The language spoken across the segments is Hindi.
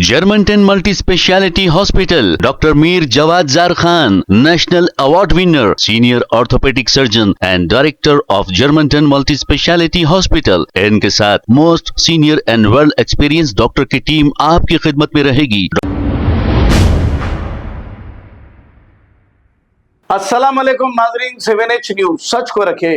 Germanton multi speciality hospital, doctor Mir Jawad Jar Khan, national award winner, senior orthopaedic surgeon and director of Germanton multi speciality hospital. इनके साथ most senior and well experience doctor की टीम आपकी खिदमत में रहेगी। अस्सलाम वालेकुम नाजरीन, 7H न्यूज सच को रखे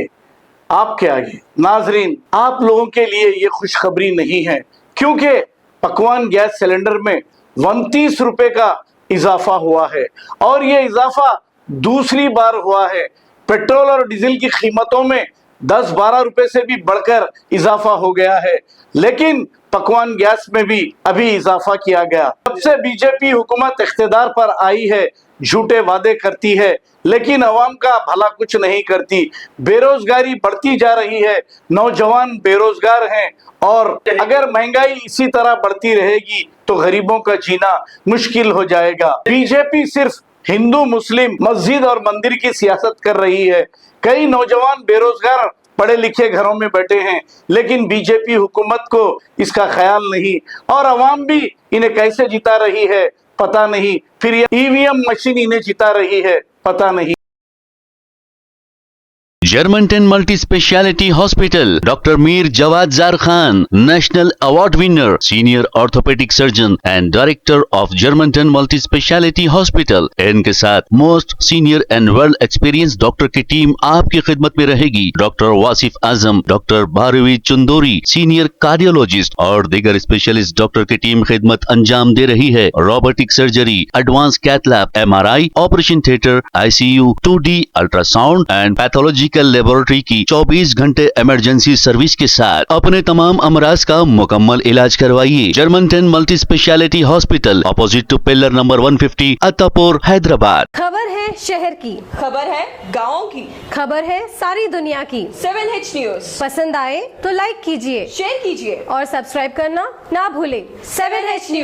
आपके आगे। नाजरीन, आप लोगों के लिए ये खुशखबरी नहीं है क्योंकि पकवान गैस सिलेंडर में 29 रुपए का इजाफा हुआ है और ये इजाफा दूसरी बार हुआ है। पेट्रोल और डीजल की कीमतों में 10-12 रुपए से भी बढ़कर इजाफा हो गया है, लेकिन पकवान गैस में भी अभी इजाफा किया गया। जब से बीजेपी हुकूमत इख्तिदार पर आई है, झूठे वादे करती है लेकिन अवाम का भला कुछ नहीं करती। बेरोजगारी बढ़ती जा रही है, नौजवान बेरोजगार हैं और अगर महंगाई इसी तरह बढ़ती रहेगी तो गरीबों का जीना मुश्किल हो जाएगा। बीजेपी सिर्फ हिंदू मुस्लिम मस्जिद और मंदिर की सियासत कर रही है। कई नौजवान बेरोजगार पढ़े लिखे घरों में बैठे हैं लेकिन बीजेपी हुकूमत को इसका ख्याल नहीं और अवाम भी इन्हें कैसे जिता रही है पता नहीं, फिर ये ईवीएम मशीन इन्हें जिता रही है पता नहीं। Germanton multi speciality hospital, doctor Mir Jawad Jar Khan, national award winner, senior orthopaedic surgeon and director of Germanton multi speciality hospital. इनके साथ most senior and well experience doctor की टीम आपकी खिदमत में रहेगी। Doctor Wasif Azam, doctor Bharvi Chandori, senior cardiologist और दीगर स्पेशलिस्ट डॉक्टर की टीम खिदमत अंजाम दे रही है। Robotic surgery, advance cath lab, MRI, operation theatre, ICU, 2D ultrasound and pathology laboratory की 24 घंटे इमरजेंसी सर्विस के साथ अपने तमाम अमराज का मुकम्मल इलाज करवाइए। Germanton multi speciality hospital, opposite to pillar number 150, Attapur, Hyderabad. खबर है शहर की, खबर है गाँव की, खबर है सारी दुनिया की। 7H न्यूज पसंद आए तो लाइक कीजिए, शेयर कीजिए और सब्सक्राइब करना ना भूलें। 7H news.